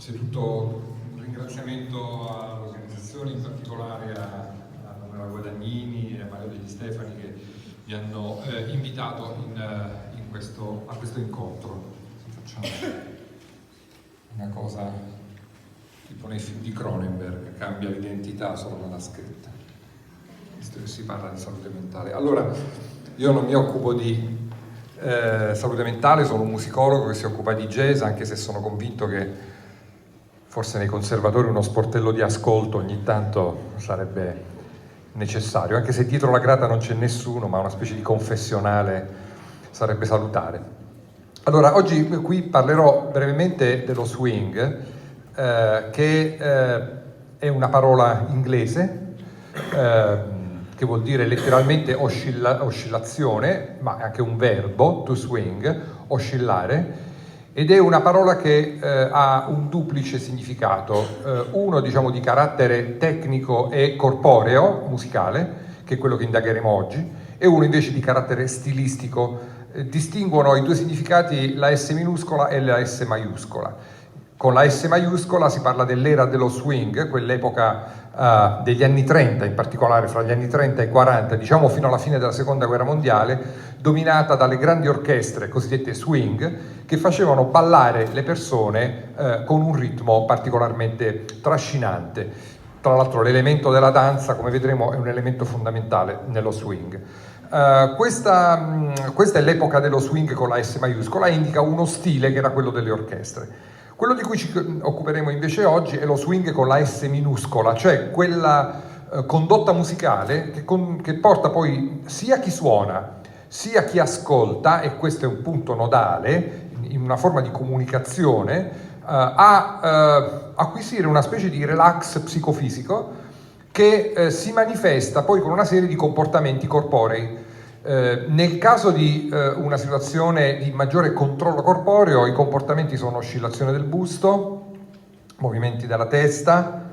Innanzitutto un ringraziamento all'organizzazione, in particolare a Manuela Guadagnini e a Mario Degli Stefani che mi hanno invitato a questo incontro. Facciamo una cosa tipo nei film di Cronenberg, cambia l'identità solo con la scritta, visto che si parla di salute mentale. Allora, io non mi occupo di salute mentale, sono un musicologo che si occupa di jazz, anche se sono convinto che forse nei conservatori uno sportello di ascolto ogni tanto sarebbe necessario, anche se dietro la grata non c'è nessuno, ma una specie di confessionale sarebbe salutare. Allora, oggi qui parlerò brevemente dello swing, che è una parola inglese, che vuol dire letteralmente oscillazione, ma è anche un verbo, to swing, oscillare, ed è una parola che ha un duplice significato, uno diciamo di carattere tecnico e corporeo, musicale, che è quello che indagheremo oggi, e uno invece di carattere stilistico. Distinguono i due significati la S minuscola e la S maiuscola. Con la S maiuscola si parla dell'era dello swing, quell'epoca degli anni 30, in particolare fra gli anni 30 e 40, diciamo fino alla fine della Seconda Guerra Mondiale, dominata dalle grandi orchestre cosiddette swing, che facevano ballare le persone con un ritmo particolarmente trascinante. Tra l'altro l'elemento della danza, come vedremo, è un elemento fondamentale nello swing. Questa è l'epoca dello swing con la S maiuscola e indica uno stile che era quello delle orchestre. Quello di cui ci occuperemo invece oggi è lo swing con la S minuscola, cioè quella condotta musicale che porta poi sia chi suona sia chi ascolta, e questo è un punto nodale, in una forma di comunicazione, a acquisire una specie di relax psicofisico che si manifesta poi con una serie di comportamenti corporei. Nel caso di una situazione di maggiore controllo corporeo, i comportamenti sono oscillazione del busto, movimenti della testa,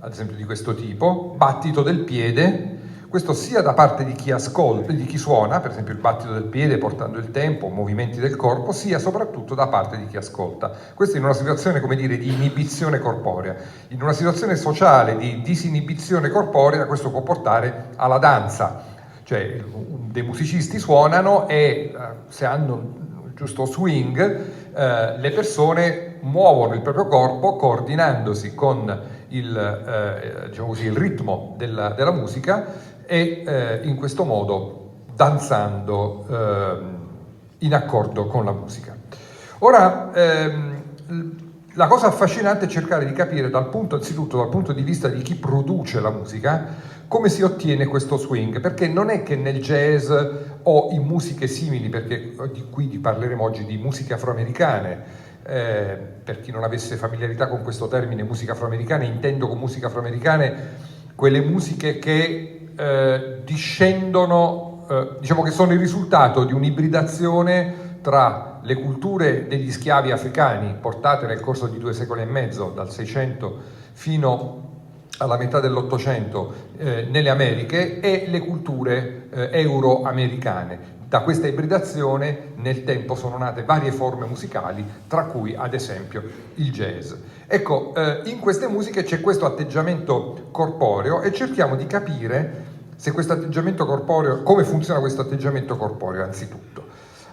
ad esempio di questo tipo, battito del piede, questo sia da parte di chi ascolta, di chi suona, per esempio il battito del piede portando il tempo, movimenti del corpo, sia soprattutto da parte di chi ascolta. Questo in una situazione, come dire, di inibizione corporea. In una situazione sociale di disinibizione corporea, questo può portare alla danza. Cioè dei musicisti suonano e se hanno il giusto swing, le persone muovono il proprio corpo coordinandosi con diciamo così, il ritmo della musica e in questo modo danzando in accordo con la musica. Ora, la cosa affascinante è cercare di capire anzitutto dal punto di vista di chi produce la musica, come si ottiene questo swing, perché non è che nel jazz o in musiche simili, perché qui parleremo oggi di musiche afroamericane, per chi non avesse familiarità con questo termine, musiche afroamericane, intendo con musiche afroamericane quelle musiche che discendono, diciamo che sono il risultato di un'ibridazione tra le culture degli schiavi africani portate nel corso di 2 secoli e mezzo, dal 600 fino alla metà dell'Ottocento nelle Americhe, e le culture euroamericane. Da questa ibridazione nel tempo sono nate varie forme musicali, tra cui ad esempio il jazz. Ecco, in queste musiche c'è questo atteggiamento corporeo e cerchiamo di capire se questo atteggiamento corporeo, come funziona questo atteggiamento corporeo anzitutto.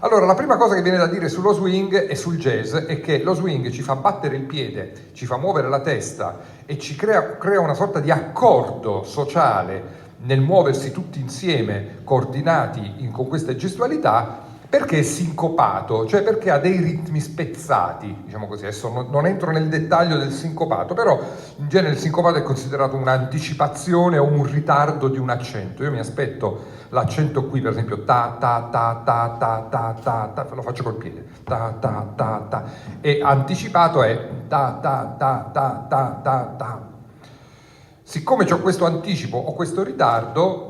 Allora, la prima cosa che viene da dire sullo swing e sul jazz è che lo swing ci fa battere il piede, ci fa muovere la testa e ci crea una sorta di accordo sociale nel muoversi tutti insieme, coordinati con queste gestualità, perché è sincopato, cioè perché ha dei ritmi spezzati, diciamo così. Adesso non entro nel dettaglio del sincopato, però in genere il sincopato è considerato un'anticipazione o un ritardo di un accento. Io mi aspetto l'accento qui, per esempio, ta ta ta ta ta ta ta ta, lo faccio col piede, ta ta ta ta, e anticipato è ta ta ta ta ta ta ta. Siccome ho questo anticipo o questo ritardo,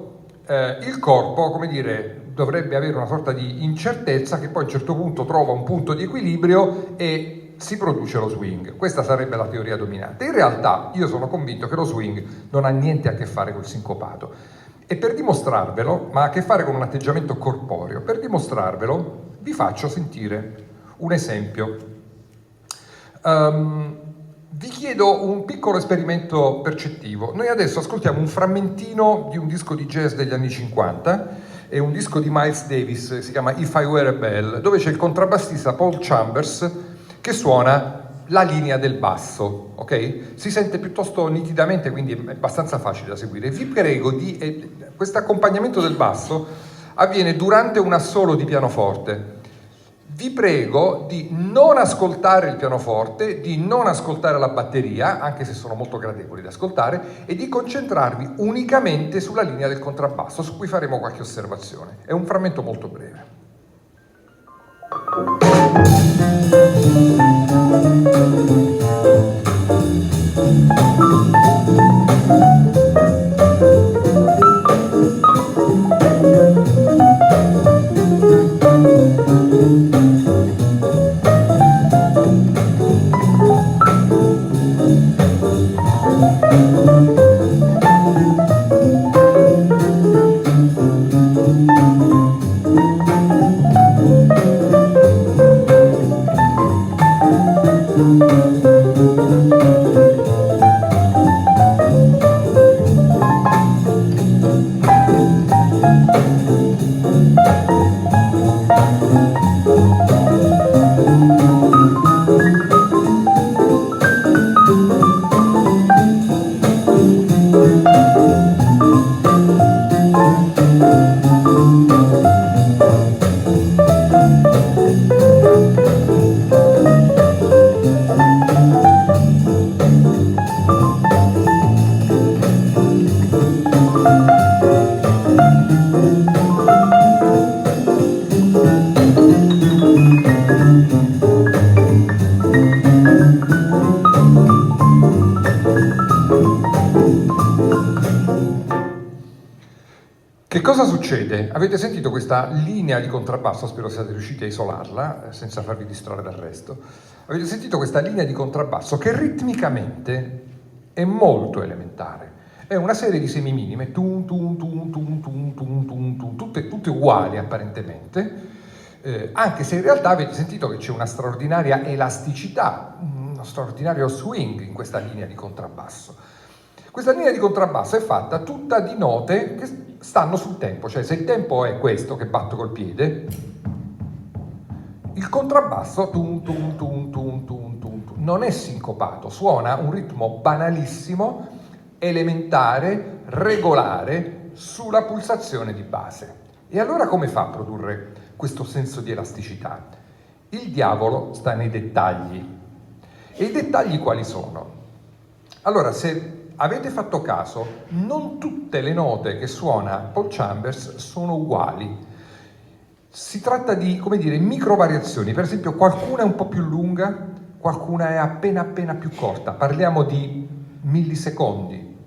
il corpo, come dire, dovrebbe avere una sorta di incertezza che poi a un certo punto trova un punto di equilibrio e si produce lo swing. Questa sarebbe la teoria dominante. In realtà io sono convinto che lo swing non ha niente a che fare col sincopato. E per dimostrarvelo, ma ha a che fare con un atteggiamento corporeo, per dimostrarvelo vi faccio sentire un esempio. Vi chiedo un piccolo esperimento percettivo. Noi adesso ascoltiamo un frammentino di un disco di jazz degli anni 50, è un disco di Miles Davis, si chiama If I Were a Bell, dove c'è il contrabbassista Paul Chambers che suona la linea del basso, ok? Si sente piuttosto nitidamente, quindi è abbastanza facile da seguire. Vi prego questo accompagnamento del basso avviene durante un assolo di pianoforte. Vi prego di non ascoltare il pianoforte, di non ascoltare la batteria, anche se sono molto gradevoli da ascoltare, e di concentrarvi unicamente sulla linea del contrabbasso, su cui faremo qualche osservazione. È un frammento molto breve. Che cosa succede? Avete sentito questa linea di contrabbasso, spero siate riusciti a isolarla senza farvi distrarre dal resto. Avete sentito questa linea di contrabbasso che ritmicamente è molto elementare. È una serie di semiminime, tutte uguali apparentemente, anche se in realtà avete sentito che c'è una straordinaria elasticità, uno straordinario swing in questa linea di contrabbasso. Questa linea di contrabbasso è fatta tutta di note che stanno sul tempo, cioè se il tempo è questo che batto col piede, il contrabbasso non è sincopato, suona un ritmo banalissimo, elementare, regolare sulla pulsazione di base. E allora come fa a produrre questo senso di elasticità? Il diavolo sta nei dettagli. E i dettagli quali sono? Allora, se avete fatto caso, non tutte le note che suona Paul Chambers sono uguali. Si tratta di, come dire, micro variazioni. Per esempio, qualcuna è un po' più lunga, qualcuna è appena più corta. Parliamo di millisecondi.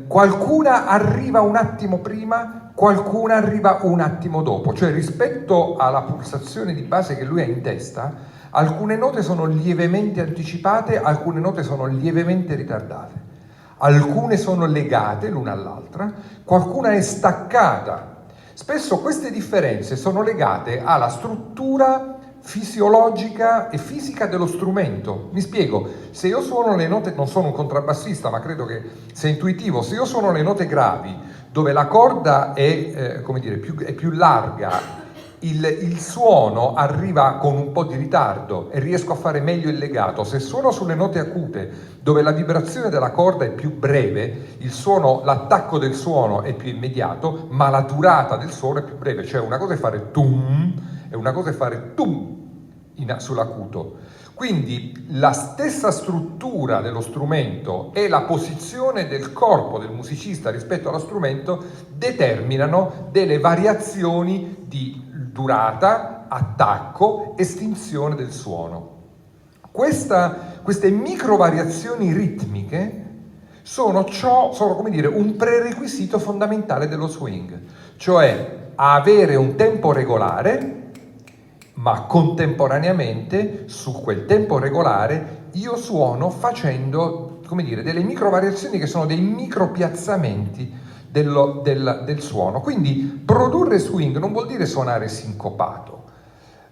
Qualcuna arriva un attimo prima, qualcuna arriva un attimo dopo. Cioè, rispetto alla pulsazione di base che lui ha in testa, alcune note sono lievemente anticipate, alcune note sono lievemente ritardate, alcune sono legate l'una all'altra, qualcuna è staccata. Spesso queste differenze sono legate alla struttura fisiologica e fisica dello strumento. Mi spiego, se io suono le note, non sono un contrabbassista, ma credo che sia intuitivo, se io suono le note gravi, dove la corda è, come dire, è più larga, il suono arriva con un po' di ritardo e riesco a fare meglio il legato. Se suono sulle note acute, dove la vibrazione della corda è più breve, l'attacco del suono è più immediato, ma la durata del suono è più breve. Cioè una cosa è fare tum e una cosa è fare tum sull'acuto. Quindi la stessa struttura dello strumento e la posizione del corpo del musicista rispetto allo strumento determinano delle variazioni di durata, attacco, estinzione del suono. Queste micro variazioni ritmiche sono come dire, un prerequisito fondamentale dello swing, cioè avere un tempo regolare, ma contemporaneamente su quel tempo regolare io suono facendo, come dire, delle micro variazioni che sono dei micro piazzamenti del suono. Quindi produrre swing non vuol dire suonare sincopato,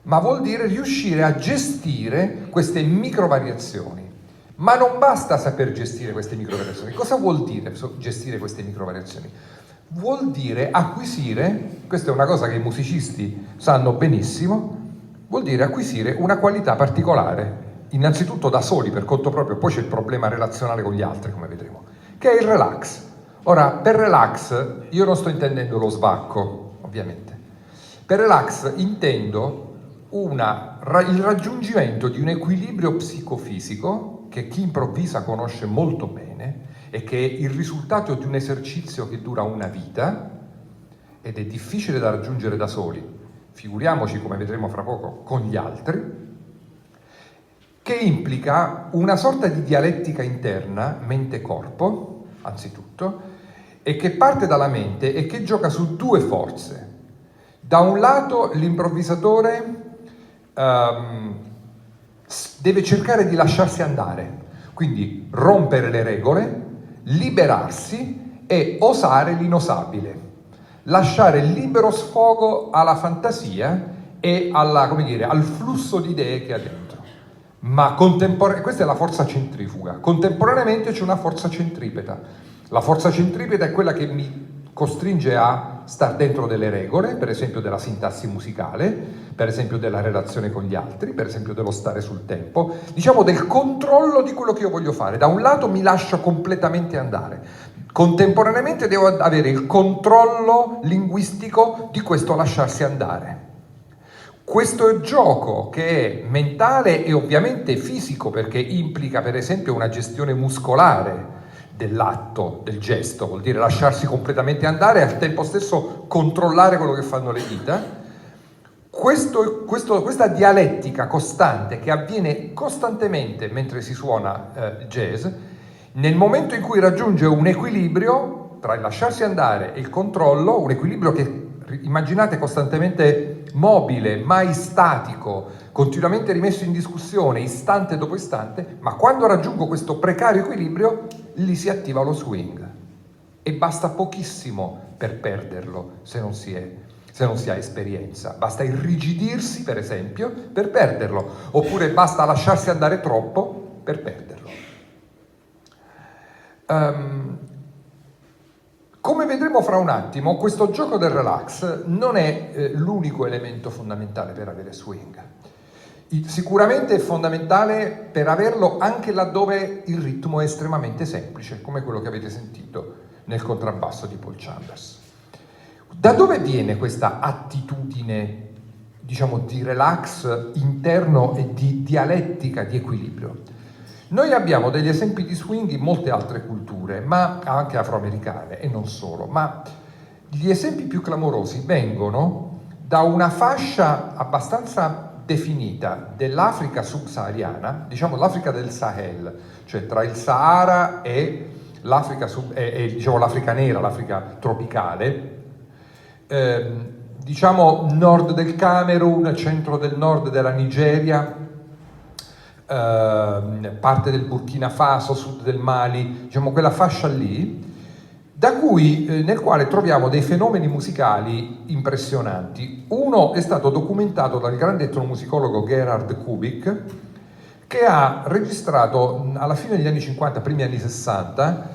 ma vuol dire riuscire a gestire queste micro variazioni. Ma non basta saper gestire queste microvariazioni. Cosa vuol dire gestire queste microvariazioni? Vuol dire acquisire, questa è una cosa che i musicisti sanno benissimo, vuol dire acquisire una qualità particolare, innanzitutto da soli per conto proprio, poi c'è il problema relazionale con gli altri, come vedremo, che è il relax. Ora, per relax io non sto intendendo lo svacco, ovviamente. Per relax intendo il raggiungimento di un equilibrio psicofisico che chi improvvisa conosce molto bene e che è il risultato di un esercizio che dura una vita ed è difficile da raggiungere da soli, figuriamoci, come vedremo fra poco, con gli altri, che implica una sorta di dialettica interna, mente-corpo, anzitutto, e che parte dalla mente e che gioca su due forze. Da un lato l'improvvisatore deve cercare di lasciarsi andare, quindi rompere le regole, liberarsi e osare l'inosabile, lasciare libero sfogo alla fantasia e al flusso di idee che ha dentro. Ma questa è la forza centrifuga. Contemporaneamente c'è una forza centripeta. La forza centripeta è quella che mi costringe a star dentro delle regole, per esempio della sintassi musicale, per esempio della relazione con gli altri, per esempio dello stare sul tempo, diciamo del controllo di quello che io voglio fare. Da un lato mi lascio completamente andare, contemporaneamente devo avere il controllo linguistico di questo lasciarsi andare. Questo gioco che è mentale e ovviamente fisico, perché implica per esempio una gestione muscolare dell'atto, del gesto, vuol dire lasciarsi completamente andare e al tempo stesso controllare quello che fanno le dita. Questa dialettica costante che avviene costantemente mentre si suona jazz, nel momento in cui raggiunge un equilibrio tra il lasciarsi andare e il controllo, un equilibrio che immaginate costantemente mobile, mai statico, continuamente rimesso in discussione, istante dopo istante, ma quando raggiungo questo precario equilibrio, lì si attiva lo swing. E basta pochissimo per perderlo se non si ha esperienza. Basta irrigidirsi, per esempio, per perderlo, oppure basta lasciarsi andare troppo per perderlo. Come vedremo fra un attimo, questo gioco del relax non è l'unico elemento fondamentale per avere swing. Sicuramente è fondamentale per averlo anche laddove il ritmo è estremamente semplice, come quello che avete sentito nel contrabbasso di Paul Chambers. Da dove viene questa attitudine, diciamo, di relax interno e di dialettica, di equilibrio? Noi abbiamo degli esempi di swing in molte altre culture, ma anche afroamericane e non solo, ma gli esempi più clamorosi vengono da una fascia abbastanza definita dell'Africa subsahariana, diciamo l'Africa del Sahel, cioè tra il Sahara e l'Africa diciamo l'Africa nera, l'Africa tropicale, diciamo nord del Camerun, centro del nord della Nigeria, parte del Burkina Faso, sud del Mali, diciamo quella fascia lì, nel quale troviamo dei fenomeni musicali impressionanti. Uno è stato documentato dal grande etnomusicologo Gerhard Kubik, che ha registrato alla fine degli anni 50, primi anni 60,